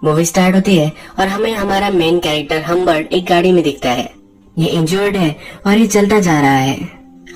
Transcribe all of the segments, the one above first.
Movie start होती है और हमें हमारा मेन कैरेक्टर हम्बर्ट एक गाड़ी में दिखता है। ये इंजर्ड है और ये चलता जा रहा है।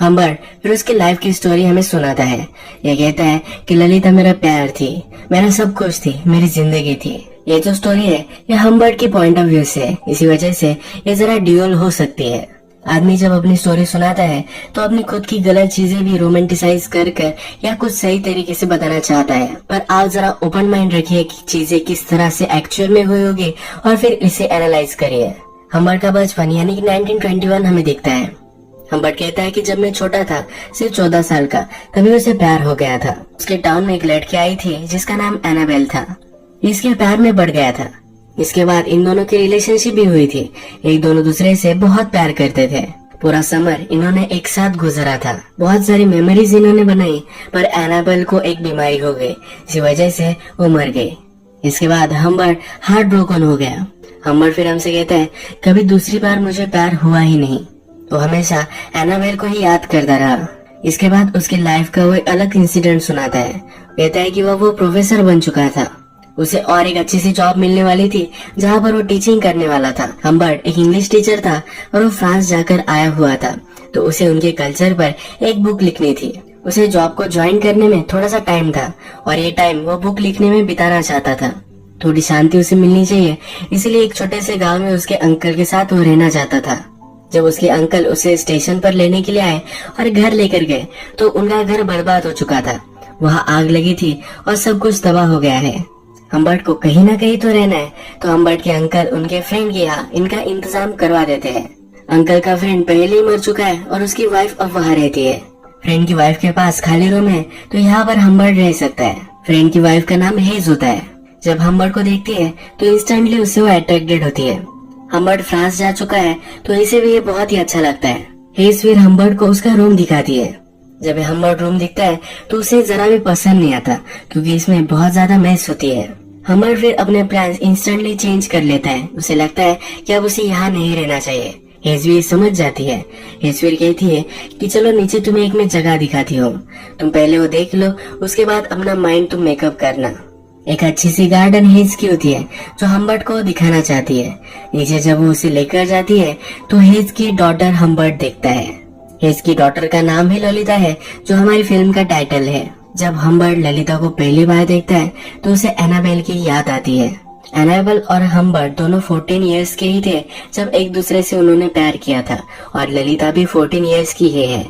हम्बर्ट फिर उसकी लाइफ की स्टोरी हमें सुनाता है। ये कहता है कि ललिता मेरा प्यार थी, मेरा सब कुछ थी, मेरी जिंदगी थी। ये जो स्टोरी है ये हम्बर्ट की पॉइंट ऑफ व्यू से, इसी वजह से ये जरा ड्यूअल हो सकती है। आदमी जब अपनी स्टोरी सुनाता है तो अपनी खुद की गलत चीजें भी रोमांटिसाइज कर या कुछ सही तरीके से बताना चाहता है। पर आप जरा ओपन माइंड रखिए कि चीजें किस तरह से एक्चुअल में हुई होगी और फिर इसे एनालाइज करिए। हम्बर्ट का बचपन यानी कि 1921 हमें दिखता है। हम्बर्ट कहता है कि जब मैं छोटा था, सिर्फ 14 साल का, तभी उसे प्यार हो गया था। उसके टाउन में एक लड़की आई थी जिसका नाम एनाबेल था। इसके प्यार में बढ़ गया था। इसके बाद इन दोनों की रिलेशनशिप भी हुई थी। एक दोनों दूसरे से बहुत प्यार करते थे। पूरा समर इन्होंने एक साथ गुजरा था। बहुत सारी मेमोरीज इन्होंने बनाई, पर एनाबेल को एक बीमारी हो गई, इसी वजह से वो मर गई। इसके बाद हम्बर्ट हार्ट ब्रोकन हो गया। हम्बर्ट फिर हमसे कहता है कभी दूसरी बार मुझे प्यार हुआ ही नहीं। वो हमेशा एनाबेल को ही याद करता रहा। इसके बाद उसकी लाइफ का वो अलग इंसिडेंट सुनाता है। कहता है कि वो प्रोफेसर बन चुका था। उसे और एक अच्छी सी जॉब मिलने वाली थी जहाँ पर वो टीचिंग करने वाला था। हम्बर्ट एक इंग्लिश टीचर था और वो फ्रांस जाकर आया हुआ था, तो उसे उनके कल्चर पर एक बुक लिखनी थी। उसे जॉब को ज्वाइन करने में थोड़ा सा टाइम था और ये टाइम वो बुक लिखने में बिताना चाहता था। थोड़ी शांति उसे मिलनी चाहिए, इसलिए एक छोटे से गाँव में उसके अंकल के साथ वो रहना चाहता था। जब उसके अंकल उसे स्टेशन पर लेने के लिए आए और घर लेकर गए तो उनका घर बर्बाद हो चुका था। वहाँ आग लगी थी और सब कुछ तबाह हो गया है। हम्बर्ट को कहीं ना कहीं तो रहना है, तो हम्बर्ट के अंकल उनके फ्रेंड के यहाँ इनका इंतजाम करवा देते हैं। अंकल का फ्रेंड पहले ही मर चुका है और उसकी वाइफ अब वहाँ रहती है। फ्रेंड की वाइफ के पास खाली रूम है, तो यहाँ पर हम्बर्ट रह सकता है। फ्रेंड की वाइफ का नाम हेज होता है। जब हम्बर्ट को देखती है तो इंस्टेंटली उससे वो अट्रैक्टेड होती है। हम्बर्ट फ्रांस जा चुका है तो इसे भी ये बहुत ही अच्छा लगता है। हेज फिर हम्बर्ट को उसका रूम दिखाती है। जब हम्बर्ट रूम दिखता है तो उसे जरा भी पसंद नहीं आता, क्योंकि इसमें बहुत ज्यादा मैस होती है। हम्बर्ट फिर अपने प्लान्स इंस्टेंटली चेंज कर लेता है। उसे लगता है कि अब उसे यहाँ नहीं रहना चाहिए। हेजवीर समझ जाती है। हेजवीर कहती है कि चलो नीचे तुम्हें एक मैं जगह दिखाती हूँ, तुम पहले वो देख लो, उसके बाद अपना माइंड तुम मेकअप करना। एक अच्छी सी गार्डन हेज की होती है जो हम्बर्ट को दिखाना चाहती है। नीचे जब वो उसे लेकर जाती है तो हेज की डॉटर हम्बर्ट देखता है। हेज की डॉटर का नाम ही ललिता है, जो हमारी फिल्म का टाइटल है। जब हम्बर्ट ललिता को पहली बार देखता है तो उसे एनाबेल की याद आती है। एनाबेल और हम्बर्ट दोनों 14 इयर्स के ही थे जब एक दूसरे से उन्होंने प्यार किया था, और ललिता भी 14 इयर्स की ही है।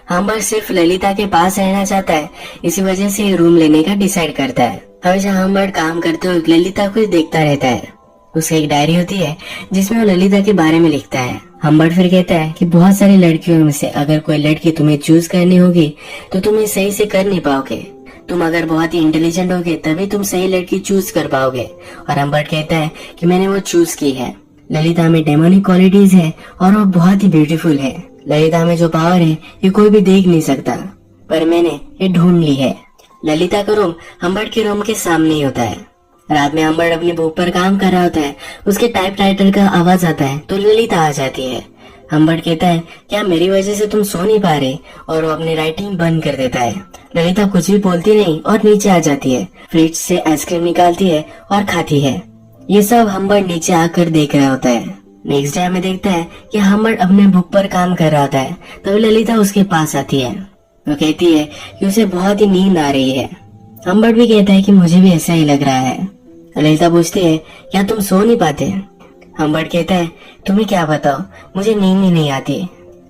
हम्बर्ट सिर्फ ललिता के पास रहना चाहता है, इसी वजह से रूम लेने का डिसाइड करता है। हमेशा हम्बर्ट काम करते हुए ललिता को देखता रहता है। उसकी एक डायरी होती है जिसमें वो ललिता के बारे में लिखता है। हम्बर्ट फिर कहता है कि बहुत सारी लड़कियों में से अगर कोई लड़की तुम्हें चूज करनी होगी तो तुम ये सही से कर नहीं पाओगे। तुम अगर बहुत ही इंटेलिजेंट होगे तभी तुम सही लड़की चूज कर पाओगे। और हम्बर्ट कहता है कि मैंने वो चूज की है। ललिता में डेमोनिक क्वालिटीज है और वो बहुत ही ब्यूटीफुल है। ललिता में जो पावर है ये कोई भी देख नहीं सकता, पर मैंने ये ढूंढ ली है। ललिता का रूम हम्बर्ट के रूम के सामने ही होता है। रात में हम्बर्ट अपनी बुक पर काम कर रहा होता है। उसके टाइपराइटर का आवाज आता है तो ललिता आ जाती है। हम्बर्ट कहता है क्या मेरी वजह से तुम सो नहीं पा रहे, और वो अपनी राइटिंग बंद कर देता है। ललिता कुछ भी बोलती नहीं और नीचे आ जाती है। फ्रिज से आइसक्रीम निकालती है और खाती है। ये सब हम्बर्ट नीचे आकर देख रहा होता है। नेक्स्ट डे हमें देखता है कि हम्बर्ट अपने बुक पर काम कर रहा होता है, तभी ललिता उसके पास आती है। वो कहती है कि उसे बहुत ही नींद आ रही है। हम्बर्ट भी कहता है कि मुझे भी ऐसा ही लग रहा है। ललिता पूछती है क्या तुम सो नहीं पाते? हम्बर्ट कहता है तुम्हें क्या बताओ, मुझे नींद ही नहीं आती।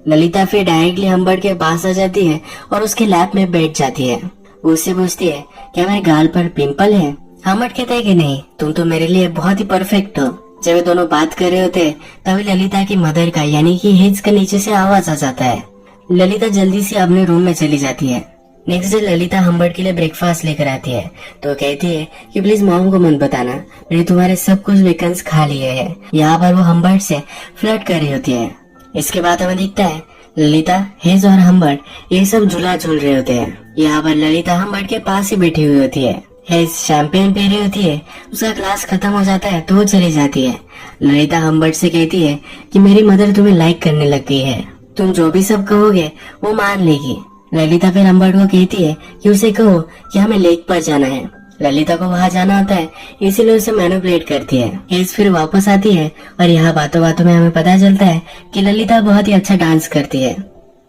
ललिता फिर डायरेक्टली हम्बर्ट के पास आ जाती है और उसके लैप में बैठ जाती है। वो उससे पूछती है क्या मेरे गाल पर पिंपल है? हम्बर्ट कहता है कि नहीं, तुम तो मेरे लिए बहुत ही परफेक्ट हो। जब वे दोनों बात कर रहे होते तभी ललिता की मदर का यानी कि हेज का नीचे से आवाज आ जाता है। ललिता जल्दी से अपने रूम में चली जाती है। नेक्स्ट डे ललिता हम्बर्ट के लिए ब्रेकफास्ट लेकर आती है, तो कहती है कि प्लीज मॉम को मत बताना, मैंने तुम्हारे सब कुछ वीकेंड्स खा लिए हैं। यहाँ पर वो हम्बर्ट से फ्लर्ट कर रही होती है। इसके बाद हमें दिखता है ललिता, हेज और हम्बर्ट ये सब झूला झूल रहे होते हैं। यहाँ पर ललिता हम्बर्ट के पास ही बैठी हुई होती है। हेज शैंपेन पी रही होती है। उसका ग्लास खत्म हो जाता है तो वो चली जाती है। ललिता हम्बर्ट से कहती है कि मेरी मदर तुम्हें लाइक करने लग गई है, तुम जो भी सब कहोगे वो मान लेगी। ललिता फिर हम्बर्ट को कहती है कि उसे कहो कि हमें लेक पर जाना है। ललिता को वहाँ जाना होता है, इसीलिए उसे मैनिपुलेट करती है। हेज फिर वापस आती है और यहाँ बातों बातों में हमें पता चलता है कि ललिता बहुत ही अच्छा डांस करती है।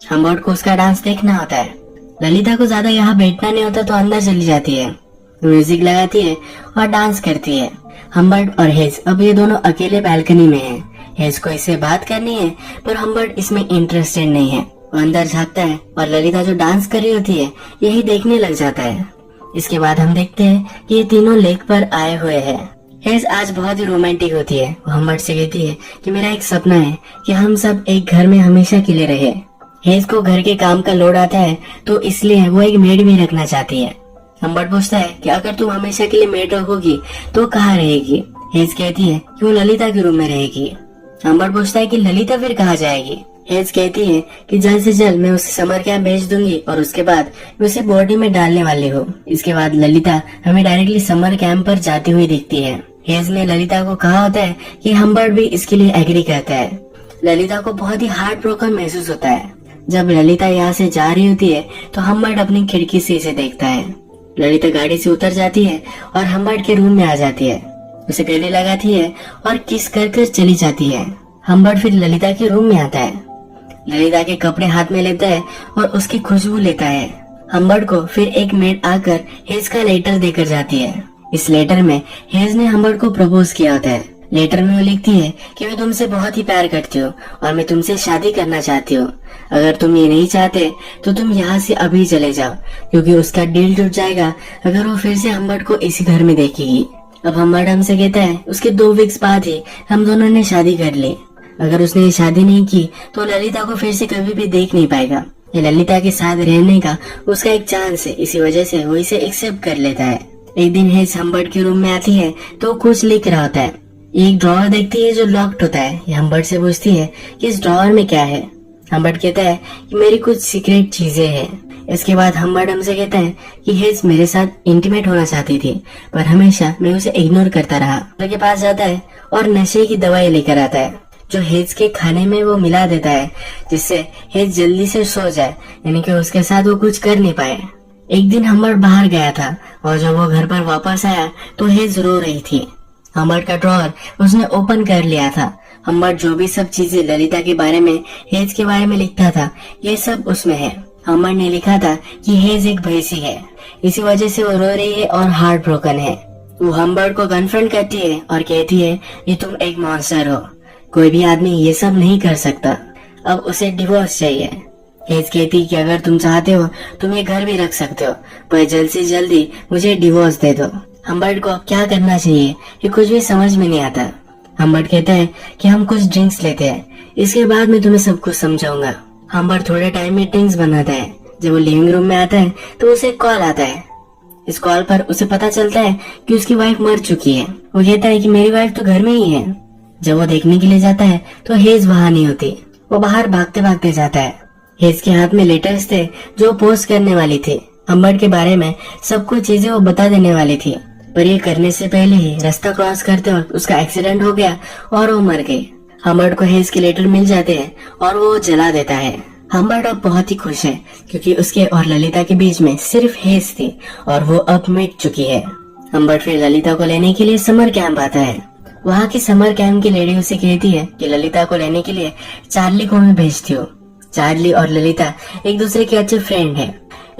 हम्बर्ट को उसका डांस देखना होता है। ललिता को ज्यादा यहाँ बैठना नहीं होता तो अंदर चली जाती है, म्यूजिक लगाती है और डांस करती है। हम्बर्ट और हेज अब ये दोनों अकेले बालकनी में हैं। हेज को इससे बात करनी है पर हम्बर्ट इसमें इंटरेस्टेड नहीं है। वो अंदर झांकता है और ललिता जो डांस कर रही होती है यही देखने लग जाता है। इसके बाद हम देखते हैं कि ये तीनों लेक पर आए हुए हैं। हेज आज बहुत ही रोमांटिक होती है। वो हम्बर्ट से कहती है कि मेरा एक सपना है कि हम सब एक घर में हमेशा के लिए रहे। हेज को घर के काम का लोड आता है तो इसलिए वो एक मेड भी रखना चाहती है। हम्बर्ट पूछता है कि अगर तुम हमेशा के लिए मेड रखोगी तो कहाँ रहेगी। हेज कहती है कि वो ललिता के रूम में रहेगी। हम्बर्ट पूछता है कि ललिता फिर कहाँ जाएगी। हेज कहती है कि जल्द से जल्द मैं उसे समर कैंप भेज दूंगी और उसके बाद मैं उसे बॉडी में डालने वाली हूँ। इसके बाद ललिता हमें डायरेक्टली समर कैंप पर जाती हुई दिखती है। हेज ने ललिता को कहा होता है कि हम्बर्ट भी इसके लिए एग्री करता है। ललिता को बहुत ही हार्ट ब्रोकन महसूस होता है। जब ललिता यहाँ से जा रही होती है तो हम्बर्ट अपनी खिड़की से इसे देखता है। ललिता गाड़ी से उतर जाती है और हम्बर्ट के रूम में आ जाती है, उसे गले लगाती है और किस कर कर चली जाती है। हम्बर्ट फिर ललिता के रूम में आता है, ललिता के कपड़े हाथ में लेता है और उसकी खुशबू लेता है। हम्बर्ट को फिर एक मेड आकर हेज का लेटर देकर जाती है। इस लेटर में हेज ने हम्बर्ट को प्रपोज किया होता है। लेटर में वो लिखती है कि मैं तुमसे बहुत ही प्यार करती हूँ और मैं तुमसे शादी करना चाहती हूँ। अगर तुम ये नहीं चाहते तो तुम यहाँ से अभी चले जाओ, क्योंकि उसका दिल टूट जाएगा अगर वो फिर से हम्बर्ट को इसी घर में देखेगी। अब हम्बर्ट हमसे कहता है उसके 2 वीक्स बाद ही हम दोनों ने शादी कर ली। अगर उसने ये शादी नहीं की तो ललिता को फिर से कभी भी देख नहीं पाएगा। ये ललिता के साथ रहने का उसका एक चांस है, इसी वजह से वो इसे एक्सेप्ट कर लेता है। एक दिन हेज हम्बर्ट के रूम में आती है तो कुछ लिख रहा होता है। एक ड्रॉअर देखती है जो लॉक्ड होता है। ये हम्बर्ट से पूछती है कि इस ड्रॉअर में क्या है। हम्बर्ट कहता है कि मेरी कुछ सीक्रेट चीजें हैं। इसके बाद हम्बर्ट हमसे कहता है कि हेज मेरे साथ इंटीमेट होना चाहती थी पर हमेशा मैं उसे इग्नोर करता रहा। डॉक्टर के पास जाता है और नशे की दवाई लेकर आता है जो हेज के खाने में वो मिला देता है, जिससे हेज जल्दी से सो जाए, यानी कि उसके साथ वो कुछ कर नहीं पाए। एक दिन हम्बर्ट बाहर गया था और जब वो घर पर वापस आया तो हेज रो रही थी। हम्बर्ट का ड्रॉअर उसने ओपन कर लिया था। हम्बर्ट जो भी सब चीजें ललिता के बारे में, हेज के बारे में लिखता था, ये सब उसमें है। हम्बर्ट ने लिखा था कि हेज एक भैंसी है, इसी वजह से वो रो रही है और हार्ट ब्रोकन है। वो हम्बर्ट को कन्फ्रंट करती है और कहती है कि तुम एक मॉन्स्टर हो, कोई भी आदमी ये सब नहीं कर सकता, अब उसे डिवोर्स चाहिए। हेज कहती है कि अगर तुम चाहते हो तुम ये घर भी रख सकते हो, पर जल्द से जल्दी मुझे डिवोर्स दे दो। हम्बर्ट को अब क्या करना चाहिए ये कुछ भी समझ में नहीं आता। हम्बर्ट कहता है कि हम कुछ ड्रिंक्स लेते हैं, इसके बाद मैं तुम्हें सब कुछ समझाऊंगा। हम्बर्ट थोड़े टाइम में ड्रिंक्स बनाता है। जब वो लिविंग रूम में आता है तो उसे कॉल आता है। इस कॉल पर उसे पता चलता है कि उसकी वाइफ मर चुकी है। वो कहता है कि मेरी वाइफ तो घर में ही है। जब वो देखने के लिए जाता है तो हेज वहाँ नहीं होती। वो बाहर भागते भागते जाता है। हेज के हाथ में लेटर्स थे जो पोस्ट करने वाली थी। हम्बर्ट के बारे में सब कुछ चीजें वो बता देने वाली थी, पर ये करने से पहले ही रास्ता क्रॉस करते वक्त उसका एक्सीडेंट हो गया और वो मर गई। हम्बर्ट को हेज के लेटर मिल जाते हैं और वो जला देता है। हम्बर्ट अब बहुत ही खुश है क्योंकि उसके और ललिता के बीच में सिर्फ हेज थी और वो अब मिट चुकी है। हम्बर्ट फिर ललिता को लेने के लिए समर कैंप आता है। वहाँ की समर कैंप की लेडी उसे कहती है कि ललिता को लेने के लिए चार्ली को मैं भेजती हूँ। चार्ली और ललिता एक दूसरे के अच्छे फ्रेंड है।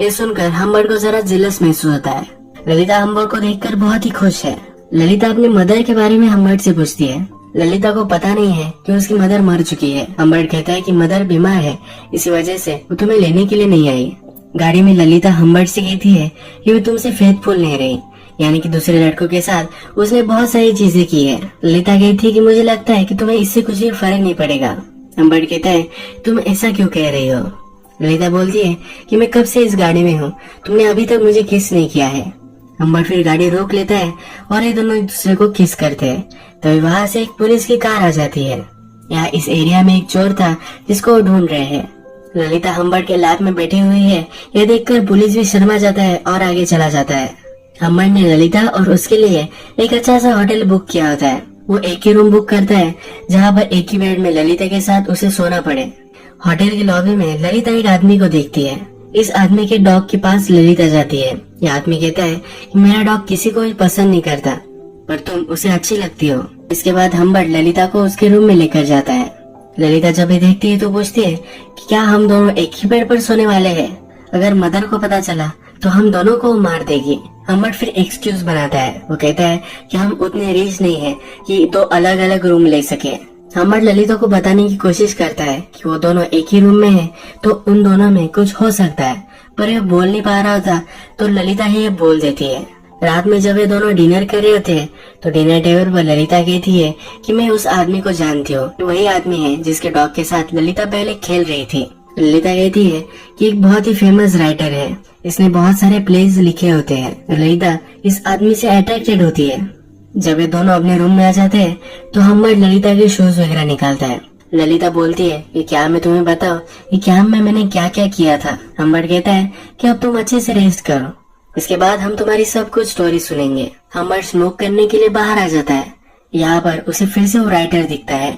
ये सुनकर हम्बर्ट को जरा जेलस महसूस होता है। ललिता हम्बर्ट को देखकर बहुत ही खुश है। ललिता अपनी मदर के बारे में हम्बर्ट से पूछती है। ललिता को पता नहीं है कि उसकी मदर मर चुकी है। हम्बर्ट कहता है कि मदर बीमार है, इसी वजह से वो तुम्हें लेने के लिए नहीं आई। गाड़ी में ललिता हम्बर्ट से कहती है कि वो तुमसे फेथफुल नहीं रही, यानी कि दूसरे लड़कों के साथ उसने बहुत सारी चीजें की है। ललिता कहती है कि मुझे लगता है कि तुम्हें इससे कुछ भी फर्क नहीं पड़ेगा। हम्बर्ट कहता है तुम ऐसा क्यों कह रही हो। ललिता बोलती है कि मैं कब से इस गाड़ी में हूँ, तुमने अभी तक मुझे किस नहीं किया है। हम्बर्ट फिर गाड़ी रोक लेता है और ये दोनों एक दूसरे को किस करते हैं। तभी वहाँ से एक पुलिस की कार आ जाती है। यहाँ इस एरिया में एक चोर था जिसको वो ढूंढ रहे हैं। ललिता हम्बर्ट के लैब में बैठी हुई है। ये देखकर पुलिस भी शर्मा जाता है और आगे चला जाता है। हम्बर्ट ने ललिता और उसके लिए एक अच्छा सा होटल बुक किया होता है। वो एक ही रूम बुक करता है जहाँ पर एक ही बेड में ललिता के साथ उसे सोना पड़े। होटल की लॉबी में ललिता एक आदमी को देखती है। इस आदमी के डॉग के पास ललिता जाती है। यह आदमी कहता है कि मेरा डॉग किसी को भी पसंद नहीं करता, पर तुम उसे अच्छी लगती हो। इसके बाद हम्बर्ट ललिता को उसके रूम में लेकर जाता है। ललिता जब ये देखती है तो पूछती है कि क्या हम दोनों एक ही बेड पर सोने वाले हैं? अगर मदर को पता चला तो हम दोनों को मार देगी। हम्बर्ट फिर एक्सक्यूज बनाता है। वो कहता है कि हम उतने रिच नहीं है कि दो अलग अलग रूम ले सके। हम्बर्ट ललिता को बताने की कोशिश करता है कि वो दोनों एक ही रूम में हैं, तो उन दोनों में कुछ हो सकता है, पर ये बोल नहीं पा रहा होता तो ललिता ही ये बोल देती है। रात में जब ये दोनों डिनर कर रहे होते हैं तो डिनर टेबल पर ललिता कहती है कि मैं उस आदमी को जानती हूँ, वही आदमी है जिसके डॉग के साथ ललिता पहले खेल रही थी। ललिता कहती है कि एक बहुत ही फेमस राइटर है, इसने बहुत सारे प्लेज लिखे होते हैं। ललिता इस आदमी से अट्रैक्टेड होती है। जब ये दोनों अपने रूम में आ जाते हैं तो हम्बर्ट ललिता के शूज वगैरह निकालता है। ललिता बोलती है कि क्या मैं तुम्हें बताऊं कि कैंप में मैंने क्या क्या किया था। हम्बर्ट कहता है कि अब तुम अच्छे से रेस्ट करो, इसके बाद हम तुम्हारी सब कुछ स्टोरी सुनेंगे। हम्बर्ट स्मोक करने के लिए बाहर आ जाता है। यहाँ पर उसे फिर से वो राइटर दिखता है।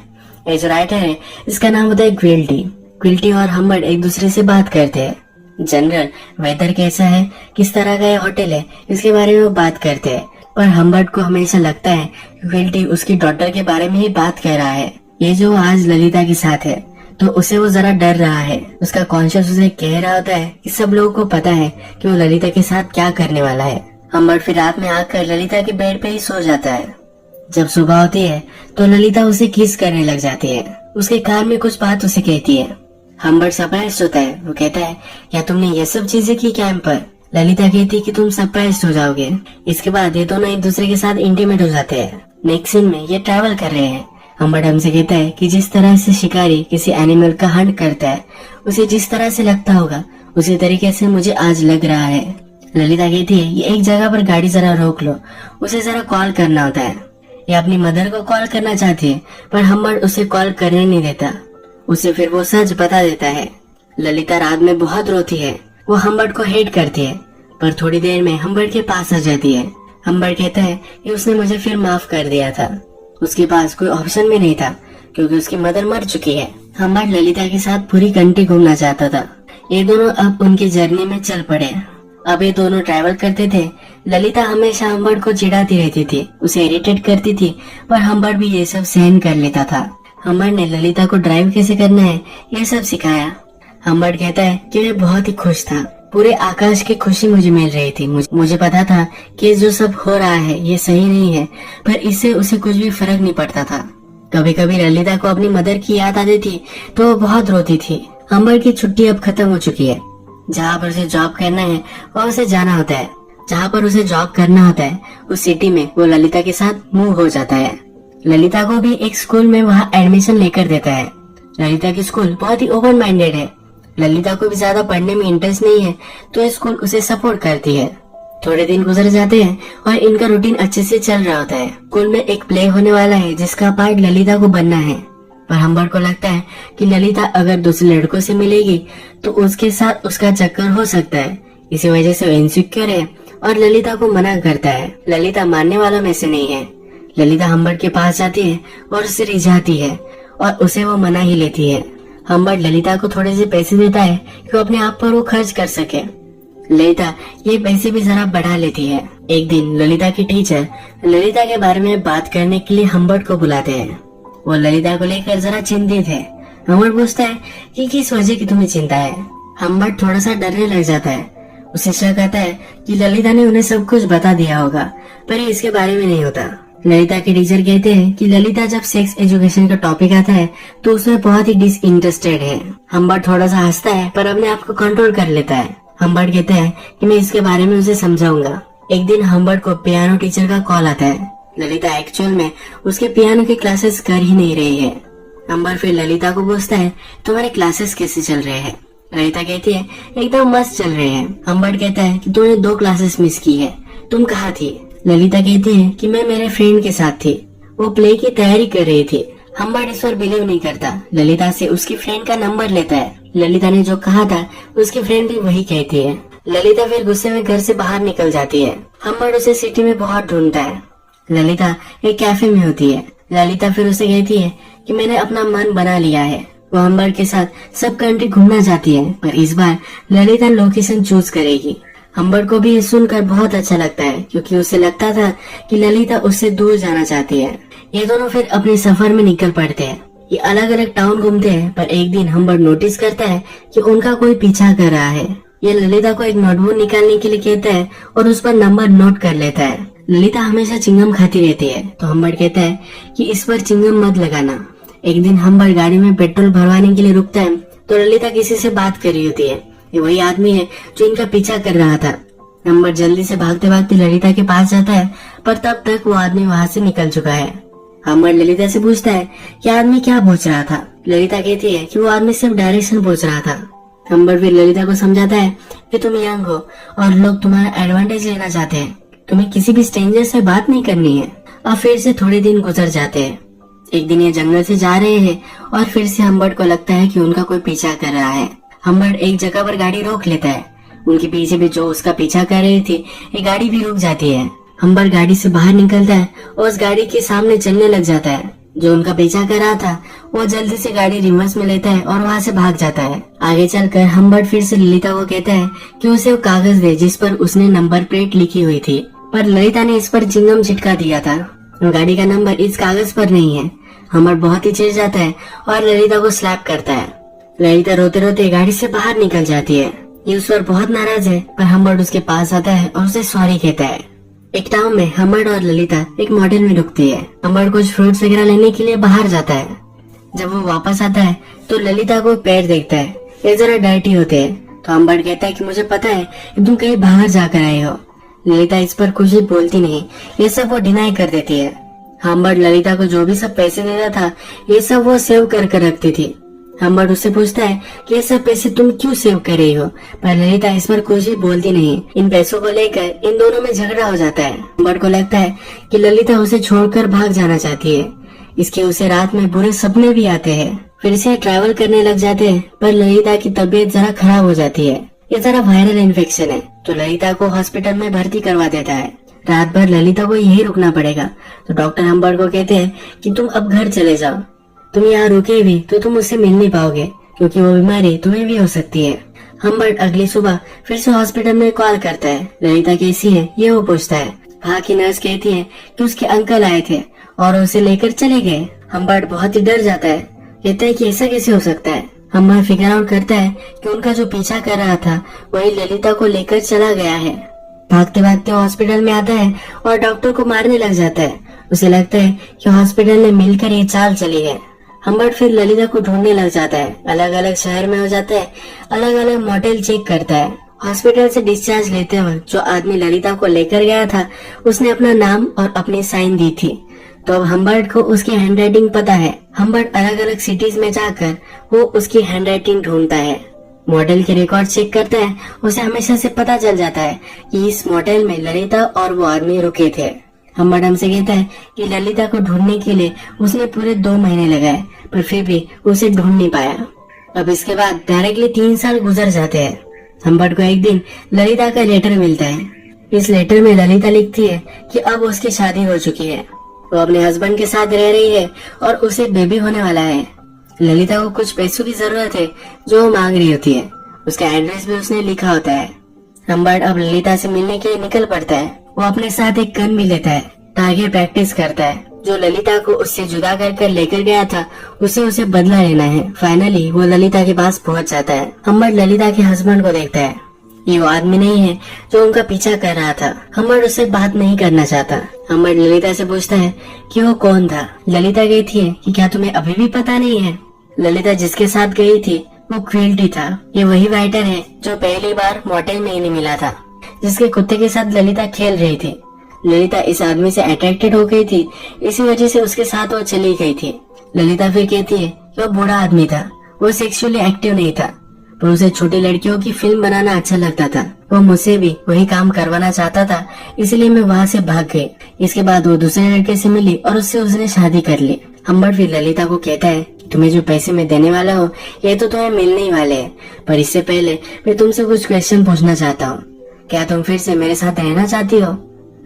ये जो राइटर है इसका नाम होता है क्विल्टी। क्विल्टी और हम्बर्ट एक दूसरे से बात करते हैं। जनरल वेदर कैसा है, किस तरह का ये होटल है, इसके बारे में वो बात करते हैं। पर हम्बर्ट को हमेशा लगता है क्विल्टी उसकी डॉटर के बारे में ही बात कर रहा है। ये जो आज ललिता के साथ है तो उसे वो जरा डर रहा है। उसका कॉन्शियस उसे कह रहा होता है कि सब लोगों को पता है कि वो ललिता के साथ क्या करने वाला है। हम्बर्ट फिर रात में आकर ललिता के बेड पे ही सो जाता है। जब सुबह होती है तो ललिता उसे किस करने लग जाती है। उसके कान में कुछ बात उसे कहती है। हम्बर्ट सरप्राइज होता है। वो कहता है क्या तुमने ये सब चीजें की कैंप पर? ललिता कहती है कि तुम सरप्राइज हो जाओगे। इसके बाद ये दोनों एक दूसरे के साथ इंटीमेट हो जाते हैं। नेक्स्ट सीन में ये ट्रैवल कर रहे हैं। हम्बर्ट हमसे कहता है कि जिस तरह से शिकारी किसी एनिमल का हंट करता है, उसे जिस तरह से लगता होगा उसी तरीके से मुझे आज लग रहा है। ललिता कहती है ये एक जगह पर गाड़ी जरा रोक लो, उसे जरा कॉल करना होता है। ये अपनी मदर को कॉल करना चाहती है पर हम्बर्ट उसे कॉल करने नहीं देता। उसे फिर वो सच बता देता है। ललिता रात में बहुत रोती है। वो हम्बर्ट को हेट करती है, पर थोड़ी देर में हम्बर्ट के पास आ जाती है। हम्बर्ट कहता है कि उसने मुझे फिर माफ कर दिया था। उसके पास कोई ऑप्शन भी नहीं था क्योंकि उसकी मदर मर चुकी है। हम्बर्ट ललिता के साथ पूरी कंट्री घूमना चाहता था। ये दोनों अब उनकी जर्नी में चल पड़े। अब ये दोनों ट्रैवल करते थे। ललिता हमेशा हम्बर्ट को चिढ़ाती रहती थी, उसे इरिटेट करती थी, पर हम्बर्ट भी ये सब सहन कर लेता था। हम्बर्ट ने ललिता को ड्राइव कैसे करना है ये सब सिखाया। हम्बर्ट कहता है कि मैं बहुत ही खुश था। पूरे आकाश की खुशी मुझे मिल रही थी। मुझे पता था कि जो सब हो रहा है ये सही नहीं है, पर इससे उसे कुछ भी फर्क नहीं पड़ता था। कभी कभी ललिता को अपनी मदर की याद आती थी तो वो बहुत रोती थी। हम्बर्ट की छुट्टी अब खत्म हो चुकी है। जहाँ पर उसे जॉब करना है और उसे जाना होता है। जहाँ पर उसे जॉब करना होता है उस सिटी में वो ललिता के साथ मूव हो जाता है। ललिता को भी एक स्कूल में वहाँ एडमिशन लेकर देता है। ललिता की स्कूल बहुत ही ओपन माइंडेड है। ललिता को भी ज्यादा पढ़ने में इंटरेस्ट नहीं है तो ये स्कूल उसे सपोर्ट करती है। थोड़े दिन गुजर जाते हैं और इनका रूटीन अच्छे से चल रहा होता है। स्कूल में एक प्ले होने वाला है जिसका पार्ट ललिता को बनना है, पर हम्बर्ट को लगता है कि ललिता अगर दूसरे लड़कों से मिलेगी तो उसके साथ उसका चक्कर हो सकता है। इसी वजह से वो इनसिक्योर है और ललिता को मना करता है। ललिता मानने वालों में से नहीं है। ललिता हम्बर्ट के पास जाती है और उसे रिझाती है और उसे वो मना ही लेती है। हम्बर्ट ललिता को थोड़े से पैसे देता है कि वो अपने आप पर वो खर्च कर सके। ललिता ये पैसे भी जरा बढ़ा लेती है। एक दिन ललिता की टीचर ललिता के बारे में बात करने के लिए हम्बर्ट को बुलाते हैं। वो ललिता को लेकर जरा चिंतित है। हम्बर्ट पूछता है कि किस वजह की तुम्हें चिंता है। हम्बर्ट थोड़ा सा डरने लग जाता है। उसे शक आता है कि ललिता ने उन्हें सब कुछ बता दिया होगा, पर ये इसके बारे में नहीं होता। ललिता के टीचर कहते हैं कि ललिता जब सेक्स एजुकेशन का टॉपिक आता है तो उसमें बहुत ही डिसइंटरेस्टेड है। हम्बर्ट थोड़ा सा हंसता है पर अपने आप को कंट्रोल कर लेता है। हम्बर्ट कहता है कि मैं इसके बारे में उसे समझाऊंगा। एक दिन हम्बर्ट को पियानो टीचर का कॉल आता है। ललिता एक्चुअल में उसके पियानो की क्लासेस कर ही नहीं रही है। हम्बर्ट फिर ललिता को पूछता है तुम्हारे क्लासेस कैसे चल रहे हैं। ललिता कहती है एकदम मस्त चल रहे हैं। हम्बर्ट कहता है कि तूने 2 क्लासेस मिस की है, तुम कहाँ थी। ललिता कहती है कि मैं मेरे फ्रेंड के साथ थी, वो प्ले की तैयारी कर रही थी। हम्बर्ट इस पर बिलीव नहीं करता। ललिता से उसकी फ्रेंड का नंबर लेता है। ललिता ने जो कहा था उसकी फ्रेंड भी वही कहती है। ललिता फिर गुस्से में घर से बाहर निकल जाती है। हम्बर्ट उसे सिटी में बहुत ढूंढता है। ललिता एक कैफे में होती है। ललिता फिर उसे कहती है कि मैंने अपना मन बना लिया है, वो हम्बर के साथ सब कंट्री घूमना चाहती है, पर इस बार ललिता लोकेशन चूज करेगी। हम्बर को भी ये सुनकर बहुत अच्छा लगता है, क्योंकि उसे लगता था कि ललिता उससे दूर जाना चाहती है। ये दोनों फिर अपने सफर में निकल पड़ते हैं। ये अलग अलग टाउन घूमते हैं, पर एक दिन हम्बर नोटिस करता है कि उनका कोई पीछा कर रहा है। ये ललिता को एक नोटबुक निकालने के लिए कहता है और उस पर नंबर नोट कर लेता है। ललिता हमेशा चिंगम खाती रहती है, तो हम्बर कहता है कि इस पर चिंगम मत लगाना। एक दिन हम्बर गाड़ी में पेट्रोल भरवाने के लिए रुकता है, तो ललिता किसी से बात कर रही होती है। ये वही आदमी है जो इनका पीछा कर रहा था। हम्बर जल्दी से भागते भागते ललिता के पास जाता है, पर तब तक वो आदमी वहाँ से निकल चुका है। हम्बर ललिता से पूछता है कि आदमी क्या पूछ रहा था। ललिता कहती है कि वो आदमी सिर्फ डायरेक्शन पूछ रहा था। हम्बर फिर ललिता को समझाता है कि तुम यंग हो और लोग तुम्हारा एडवांटेज लेना चाहते हैं, तुम्हें किसी भी स्ट्रेंजर से बात नहीं करनी है। और फिर से थोड़े दिन गुजर जाते हैं। एक दिन ये जंगल से जा रहे हैं और फिर से हम्बर को लगता है कि उनका कोई पीछा कर रहा है। हम्बर एक जगह पर गाड़ी रोक लेता है। उनके पीछे भी जो उसका पीछा कर रही थी, ये गाड़ी भी रुक जाती है। हम्बर गाड़ी से बाहर निकलता है और उस गाड़ी के सामने चलने लग जाता है। जो उनका पीछा कर रहा था वो जल्दी से गाड़ी रिवर्स में लेता है और वहाँ से भाग जाता है। आगे चलकर हम्बर फिर से ललिता को कहता है कि उसे वो कागज दे जिस पर उसने नंबर प्लेट लिखी हुई थी, पर ललिता ने इस पर चिंगम चिटका दिया था। गाड़ी का नंबर इस कागज पर नहीं है। हम्बर बहुत ही चिढ़ जाता है और ललिता को स्लैप करता है। ललिता रोते रोते गाड़ी से बाहर निकल जाती है। ये उस पर बहुत नाराज है, पर हम्बर उसके पास आता है और उसे सॉरी कहता है। एक टाउन में हम्बर और ललिता एक मॉडल में रुकती है। हम्बर कुछ फ्रूट्स वगैरह लेने के लिए बाहर जाता है। जब वो वापस आता है तो ललिता को पैर देखता है। ये जरा डर्टी होते हैं, तो हम्बर कहता है कि मुझे पता है कि तुम कहीं बाहर जाकर आए हो। ललिता इस पर कुछ भी बोलती नहीं, ये सब वो डिनाई कर देती है। हम्बर ललिता को जो भी सब पैसे देता था, ये सब वो सेव कर रखती थी। हम्बर उससे पूछता है कि ये सब पैसे तुम क्यों सेव कर रही हो, पर ललिता इस पर कुछ भी बोलती नहीं। इन पैसों को लेकर इन दोनों में झगड़ा हो जाता है। हम्बर को लगता है कि ललिता उसे छोड़कर भाग जाना चाहती है। इसके उसे रात में बुरे सपने भी आते हैं। फिर से ट्रैवल करने लग जाते हैं, पर ललिता की तबीयत जरा खराब हो जाती है। ये जरा वायरल इन्फेक्शन है, तो ललिता को हॉस्पिटल में भर्ती करवा देता है। रात भर ललिता को यही रुकना पड़ेगा, तो डॉक्टर हम्बर को कहते हैं कि तुम अब घर चले जाओ। तुम यहाँ रुके भी तो तुम उससे मिल नहीं पाओगे, क्योंकि वो बीमारी तुम्हें भी हो सकती है। हम्बर अगली सुबह फिर से हॉस्पिटल में कॉल करता है। ललिता कैसी है ये वो पूछता है। वहाँ की नर्स कहती है कि उसके अंकल आए थे और उसे लेकर चले गए। हम्बर बहुत ही डर जाता है, कहता है कि ऐसा कैसे हो सकता है। हम्बर फिगर आउट करता है कि उनका जो पीछा कर रहा था वही ललिता को लेकर चला गया है। भागते भागते हॉस्पिटल में आता है और डॉक्टर को मारने लग जाता है। उसे लगता है कि हॉस्पिटल ने मिलकर ये चाल चली है। हम्बर फिर ललिता को ढूंढने लग जाता है। अलग अलग शहर में हो जाता है, अलग अलग मॉडल चेक करता है। हॉस्पिटल से डिस्चार्ज लेते वक्त जो आदमी ललिता को लेकर गया था, उसने अपना नाम और अपनी साइन दी थी, तो अब हम्बर को उसकी हैंडराइटिंग पता है। हम्बर अलग अलग सिटीज में जाकर वो उसकी हैंडराइटिंग ढूंढता है। मॉडल के रिकॉर्ड चेक करता है। उसे हमेशा से पता चल जाता है कि इस मॉडल में ललिता और वो आदमी रुके थे। हम्बर हमसे कहता है कि ललिता को ढूंढने के लिए उसने पूरे 2 महीने लगाए, पर फिर भी उसे ढूंढ नहीं पाया। अब इसके बाद डायरेक्टली 3 साल गुजर जाते हैं। हम्बर को एक दिन ललिता का लेटर मिलता है। इस लेटर में ललिता लिखती है कि अब उसकी शादी हो चुकी है, वो अपने हस्बैंड के साथ रह रही है और उसे बेबी होने वाला है। ललिता को कुछ पैसों की जरूरत है जो वो मांग रही होती है। उसका एड्रेस भी उसने लिखा होता है। हम्बर अब ललिता से मिलने के लिए निकल पड़ता है। वो अपने साथ एक गन भी लेता है, आगे प्रैक्टिस करता है। जो ललिता को उससे जुदा कर लेकर गया था, उसे बदला लेना है। फाइनली वो ललिता के पास पहुंच जाता है। हम्बर ललिता के हस्बैंड को देखता है। ये वो आदमी नहीं है जो उनका पीछा कर रहा था। हम्बर उससे बात नहीं करना चाहता। हम्बर ललिता से पूछता है कि वो कौन था। ललिता कहती है कि क्या तुम्हें अभी भी पता नहीं है। ललिता जिसके साथ गई थी वो क्विल्टी था। ये वही वाइटर है जो पहली बार मॉडल में इन्हें मिला था, जिसके कुत्ते के साथ ललिता खेल रही थी। ललिता इस आदमी से अट्रैक्टेड हो गई थी, इसी वजह से उसके साथ वो चली गई थी। ललिता फिर कहती है कि वो बूढ़ा आदमी था, वो सेक्सुअली एक्टिव नहीं था, पर उसे छोटी लड़कियों की फिल्म बनाना अच्छा लगता था। वो मुझसे भी वही काम करवाना चाहता था, इसलिए मैं वहाँ से भाग गई। इसके बाद वो दूसरे लड़के से मिली और उससे उसने शादी कर ली। हम्बर फिर ललिता को कहता है कि तुम्हें जो पैसे मैं देने वाला हूँ ये तो तुम्हें मिलने ही वाले हैं, पर इससे पहले मैं तुमसे कुछ क्वेश्चन पूछना चाहता हूँ। क्या तुम फिर से मेरे साथ रहना चाहती हो?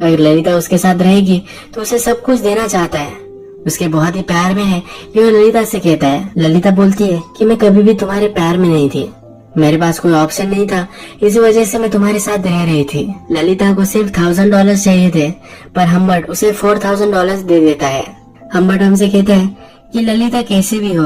अगर ललिता उसके साथ रहेगी तो उसे सब कुछ देना चाहता है। उसके बहुत ही प्यार में है कि वो ललिता से कहता है। ललिता बोलती है कि मैं कभी भी तुम्हारे प्यार में नहीं थी, मेरे पास कोई ऑप्शन नहीं था, इसी वजह से मैं तुम्हारे साथ रह रही थी। ललिता को सिर्फ $1000 चाहिए थे, पर हम्बर्ट उसे $4000 दे देता है। हम्बर्ट हमसे कहता है कि ललिता कैसे भी हो,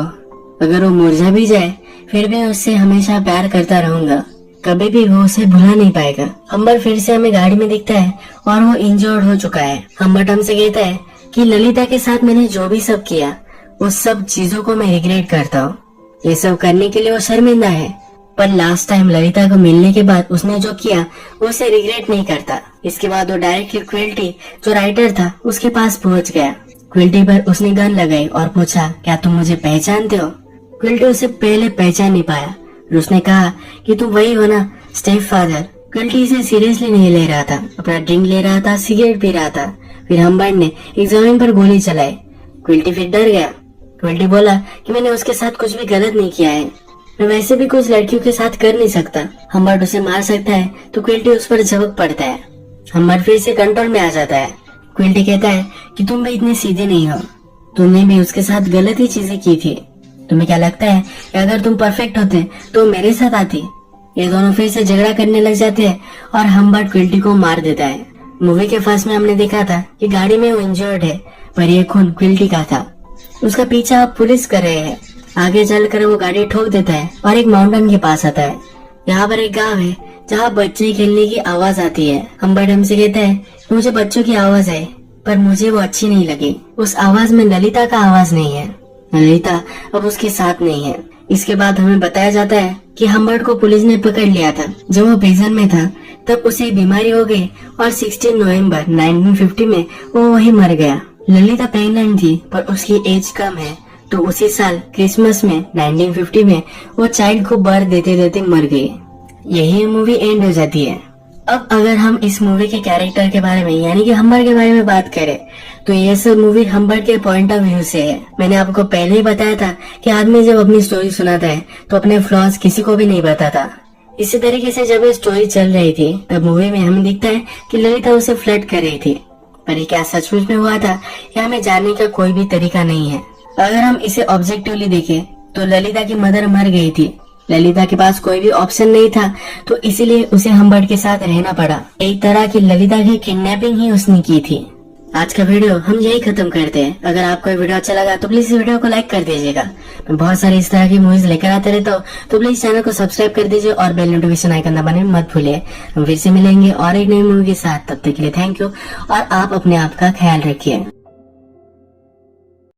अगर वो मुरझा भी जाए फिर भी उससे हमेशा प्यार करता रहूंगा, कभी भी वो उसे भुला नहीं पाएगा। हम्बर्ट फिर से हमें गाड़ी में दिखता है और वो इंजर्ड हो चुका है। हम्बर्ट हमसे कहता है कि ललिता के साथ मैंने जो भी सब किया उस सब चीजों को मैं रिग्रेट करता हूँ, ये सब करने के लिए वो शर्मिंदा है, पर लास्ट टाइम ललिता को मिलने के बाद उसने जो किया वो उसे रिग्रेट नहीं करता। इसके बाद वो डायरेक्टली क्विल्टी जो राइटर था उसके पास पहुंच गया। क्विल्टी पर उसने गन लगाई और पूछा, क्या तुम मुझे पहचानते हो? क्विल्टी उसे पहले पहचान नहीं पाया और उसने कहा कि तुम वही हो ना, स्टेप फादर। क्विल्टी इसे सीरियसली नहीं ले रहा था, अपना ड्रिंक ले रहा था, सिगरेट पी रहा था। फिर हम्बर्ट ने एक जमीन पर गोली चलाई। क्विल्टी फिर डर गया। क्विल्टी बोला कि मैंने उसके साथ कुछ भी गलत नहीं किया है, मैं वैसे भी कुछ लड़कियों के साथ कर नहीं सकता। हम्बर्ट उसे मार सकता है तो क्विल्टी उस पर झपक पड़ता है। हम्बर्ट फिर से कंट्रोल में आ जाता है। क्विल्टी कहता है कि तुम भी इतने सीधे नहीं हो, तुमने भी उसके साथ गलत ही चीजें की थी। तुम्हें क्या लगता है कि अगर तुम परफेक्ट होते तो मेरे साथ आती? ये दोनों फिर से झगड़ा करने लग जाते हैं और हम्बर्ट क्विल्टी को मार देता है। मूवी के फर्स्ट में हमने देखा था कि गाड़ी में वो इंजर्ड है, पर ये खून क्विल्टी का था। उसका पीछा अब पुलिस कर रहे हैं। आगे चलकर वो गाड़ी ठोक देता है और एक माउंटेन के पास आता है। यहाँ पर एक गांव है जहाँ बच्चे खेलने की आवाज आती है। हम्बर्ट हमसे कहता है कि मुझे बच्चों की आवाज है, पर मुझे वो अच्छी नहीं लगी। उस आवाज में ललिता का आवाज नहीं है, ललिता अब उसके साथ नहीं है। इसके बाद हमें बताया जाता है कि हम्बर्ट को पुलिस ने पकड़ लिया था। जब वो प्रिजन में था तब उसे बीमारी हो गई और 16 नवंबर 1950 में वो वही मर गया। ललिता प्रेग्नेंट थी पर उसकी एज कम है, तो उसी साल क्रिसमस में 1950 में वो चाइल्ड को बर्थ देते देते मर गई। यही मूवी एंड हो जाती है। अब अगर हम इस मूवी के कैरेक्टर के बारे में यानी कि हम्बर्ट के बारे में बात करें तो ये सब मूवी हम्बर्ट के पॉइंट ऑफ व्यू से है। मैंने आपको पहले ही बताया था कि आदमी जब अपनी स्टोरी सुनाता है तो अपने फ्लॉज किसी को भी नहीं बताता। इसी तरीके से जब ये स्टोरी चल रही थी तब मूवी में हमें दिखता है कि ललिता उसे फ्लर्ट कर रही थी, पर ये क्या सचमुच में हुआ था यह हमें जानने का कोई भी तरीका नहीं है। अगर हम इसे ऑब्जेक्टिवली देखें तो ललिता की मदर मर गई थी, ललिता के पास कोई भी ऑप्शन नहीं था, तो इसीलिए उसे हम्बर्ट के साथ रहना पड़ा। एक तरह की ललिता की किडनैपिंग ही उसने की थी। आज का वीडियो हम यही खत्म करते हैं। अगर आपको ये वीडियो अच्छा लगा तो प्लीज इस वीडियो को लाइक कर दीजिएगा। मैं बहुत सारी इस तरह की मूवीज लेकर आते रहता हूँ, तो प्लीज चैनल को सब्सक्राइब कर दीजिए और बेल नोटिफिकेशन आइकन दबाने मत भूलिए। हम फिर से मिलेंगे और एक नई मूवी के साथ, तब तक के लिए थैंक यू और आप अपने आप का ख्याल रखिए।